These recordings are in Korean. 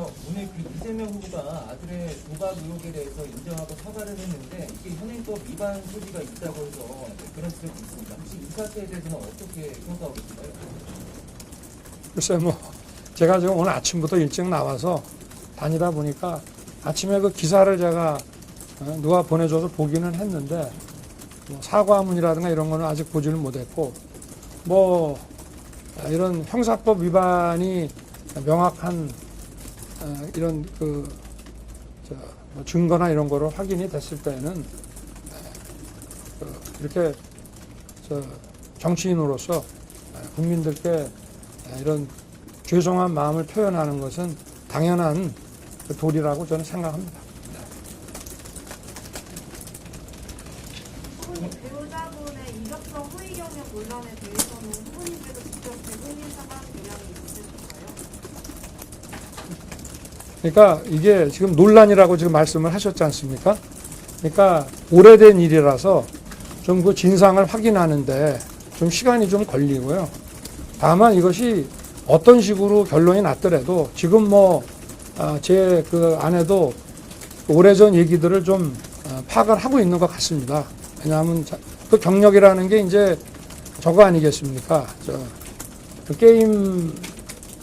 오늘 그 이재명 후보가 아들의 도박 의혹에 대해서 인정하고 사과를 했는데 이게 현행법 위반 소지가 있다고 해서 그런 지적이 있습니다. 혹시 이 사태에 대해서는 어떻게 평가하고 계신가요? 글쎄 제가 지금 오늘 아침부터 일찍 나와서 다니다 보니까 아침에 그 기사를 제가 누가 보내줘서 보기는 했는데 사과문이라든가 이런 거는 아직 보지를 못했고 이런 형사법 위반이 명확한 이런 증거나 이런 거로 확인이 됐을 때는 이렇게 정치인으로서 국민들께 이런 죄송한 마음을 표현하는 것은 당연한 도리라고 저는 생각합니다. 배우자분의 이력서 허위 경력 논란에 대해서는 후보님께서 직접 대국민 사과 의향이 있으신가요? 그러니까 이게 지금 논란이라고 지금 말씀을 하셨지 않습니까? 그러니까 오래된 일이라서 좀 그 진상을 확인하는데 좀 시간이 좀 걸리고요. 다만 이것이 어떤 식으로 결론이 났더라도 지금 제 그 안에도 오래전 얘기들을 좀 파악을 하고 있는 것 같습니다. 왜냐하면 그 경력이라는 게 이제 저거 아니겠습니까? 그 게임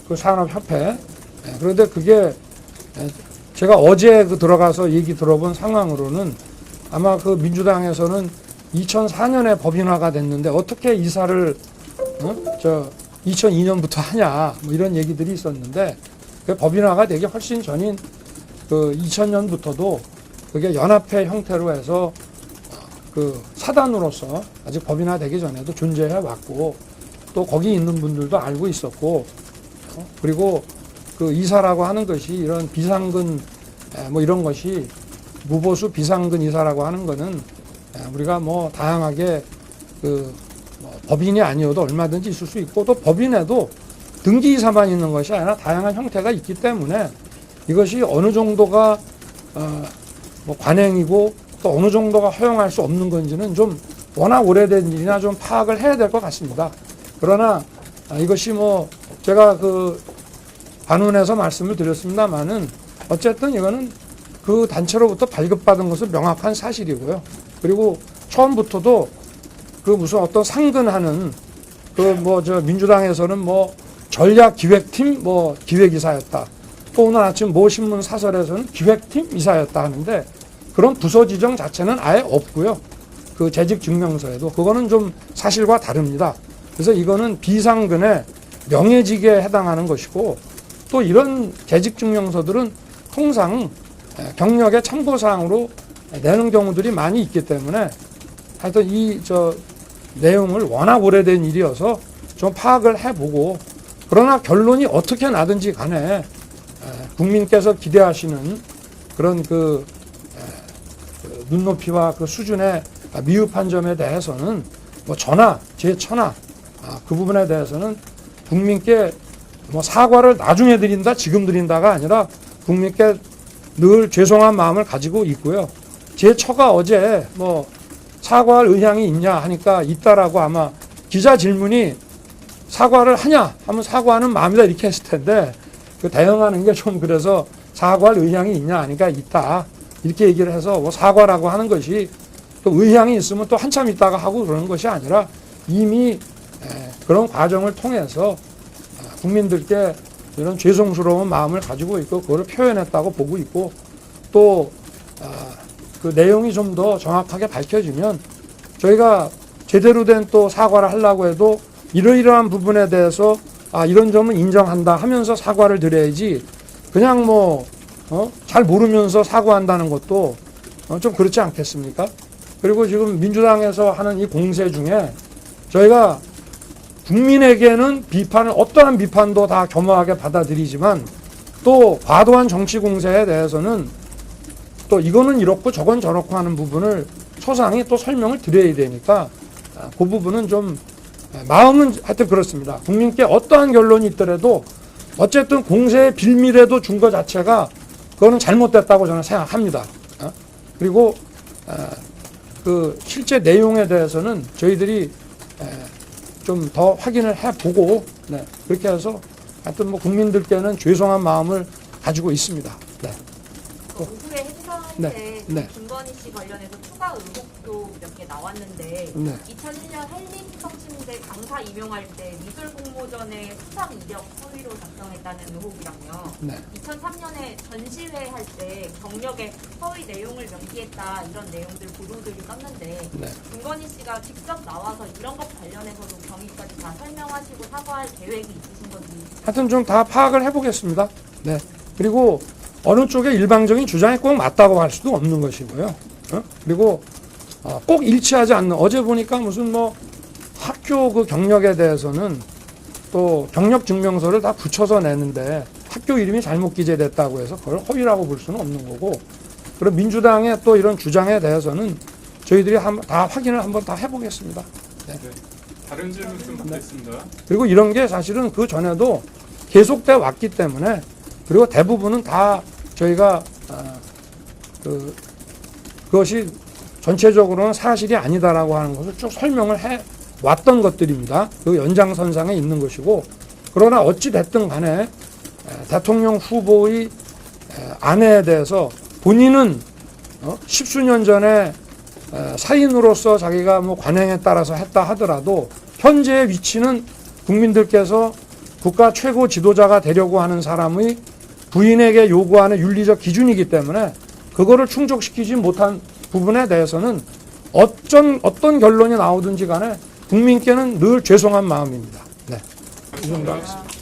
그 산업협회. 그런데 그게 제가 어제 들어가서 얘기 들어본 상황으로는 아마 그 민주당에서는 2004년에 법인화가 됐는데 어떻게 이사를 2002년부터 하냐 이런 얘기들이 있었는데 그 법인화가 되기 훨씬 전인 그 2000년부터도 그게 연합회 형태로 해서 그 사단으로서 아직 법인화 되기 전에도 존재해 왔고 또 거기 있는 분들도 알고 있었고 그리고 그 이사라고 하는 것이 이런 비상근 이런 것이 무보수 비상근 이사라고 하는 거는 우리가 다양하게 법인이 아니어도 얼마든지 있을 수 있고 또 법인에도 등기 이사만 있는 것이 아니라 다양한 형태가 있기 때문에 이것이 어느 정도가 관행이고 또 어느 정도가 허용할 수 없는 건지는 좀 워낙 오래된 일이나 좀 파악을 해야 될 것 같습니다. 그러나 이것이 제가 반문해서 말씀을 드렸습니다만은 어쨌든 이거는 그 단체로부터 발급받은 것은 명확한 사실이고요. 그리고 처음부터도 무슨 어떤 상근하는 민주당에서는 전략기획팀 기획이사였다. 또 오늘 아침 모 신문 사설에서는 기획팀 이사였다 하는데 그런 부서 지정 자체는 아예 없고요. 그 재직 증명서에도 그거는 좀 사실과 다릅니다. 그래서 이거는 비상근의 명예직에 해당하는 것이고 또 이런 재직 증명서들은 통상 경력의 참고사항으로 내는 경우들이 많이 있기 때문에 하여튼 내용을 워낙 오래된 일이어서 좀 파악을 해보고 그러나 결론이 어떻게 나든지 간에 국민께서 기대하시는 그런 눈높이와 그 수준의 미흡한 점에 대해서는 제처나 그 부분에 대해서는 국민께 사과를 나중에 드린다, 지금 드린다가 아니라 국민께 늘 죄송한 마음을 가지고 있고요. 제 처가 어제 사과할 의향이 있냐 하니까 있다라고 아마 기자 질문이 사과를 하냐 하면 사과하는 마음이다 이렇게 했을 텐데 그 대응하는 게 좀 그래서 사과할 의향이 있냐 하니까 있다 이렇게 얘기를 해서 사과라고 하는 것이 또 의향이 있으면 또 한참 있다가 하고 그러는 것이 아니라 이미 그런 과정을 통해서 국민들께 이런 죄송스러운 마음을 가지고 있고 그거를 표현했다고 보고 있고 또 그 내용이 좀 더 정확하게 밝혀지면 저희가 제대로 된 또 사과를 하려고 해도 이러이러한 부분에 대해서 이런 점은 인정한다 하면서 사과를 드려야지 그냥 잘 모르면서 사과한다는 것도 좀 그렇지 않겠습니까? 그리고 지금 민주당에서 하는 이 공세 중에 저희가 국민에게는 어떠한 비판도 다 겸허하게 받아들이지만 또 과도한 정치 공세에 대해서는 또 이거는 이렇고 저건 저렇고 하는 부분을 소상히 또 설명을 드려야 되니까 그 부분은 좀 마음은 하여튼 그렇습니다. 국민께 어떠한 결론이 있더라도 어쨌든 공세의 빌미라도 준 것 자체가 그거는 잘못됐다고 저는 생각합니다. 그리고 그 실제 내용에 대해서는 저희들이 좀 더 확인을 해보고 그렇게 해서 하여튼 국민들께는 죄송한 마음을 가지고 있습니다. 네. 그 오후에 행사 네, 때 네. 김건희 씨 관련해서 추가 의혹도 몇 개 나왔는데 네. 2001년 한림성심대 강사 임용할 때 미술 공모전에 수상 이력 서류로 작성했다는 의혹이랑요. 네. 2003년에 전시회 할 때 경력에 허위 내용을 명기했다 이런 내용들 보도들이 떴는데 네. 김건희 씨가 직접 나와서 이런 것 관련해서도 경위까지 다 설명하시고 사과할 계획이 있으신 건지. 하여튼 좀 다 파악을 해보겠습니다. 네. 그리고 어느 쪽의 일방적인 주장이 꼭 맞다고 할 수도 없는 것이고요. 그리고 꼭 일치하지 않는, 어제 보니까 무슨 뭐 학교 그 경력에 대해서는 또 경력 증명서를 다 붙여서 내는데 학교 이름이 잘못 기재됐다고 해서 그걸 허위라고 볼 수는 없는 거고, 그리고 민주당의 또 이런 주장에 대해서는 저희들이 다 확인을 한번 다 해보겠습니다. 네. 다른 질문 좀 받겠습니다. 그리고 이런 게 사실은 그 전에도 계속돼 왔기 때문에, 그리고 대부분은 다 저희가 그것이 전체적으로는 사실이 아니다라고 하는 것을 쭉 설명을 해 왔던 것들입니다. 그 연장선상에 있는 것이고, 그러나 어찌 됐든 간에 대통령 후보의 아내에 대해서 본인은 십수년 전에 사인으로서 자기가 뭐 관행에 따라서 했다 하더라도 현재의 위치는 국민들께서 국가 최고 지도자가 되려고 하는 사람의 부인에게 요구하는 윤리적 기준이기 때문에 그거를 충족시키지 못한 부분에 대해서는 어떤 결론이 나오든지 간에 국민께는 늘 죄송한 마음입니다. 네. 이 정도 하겠습니다.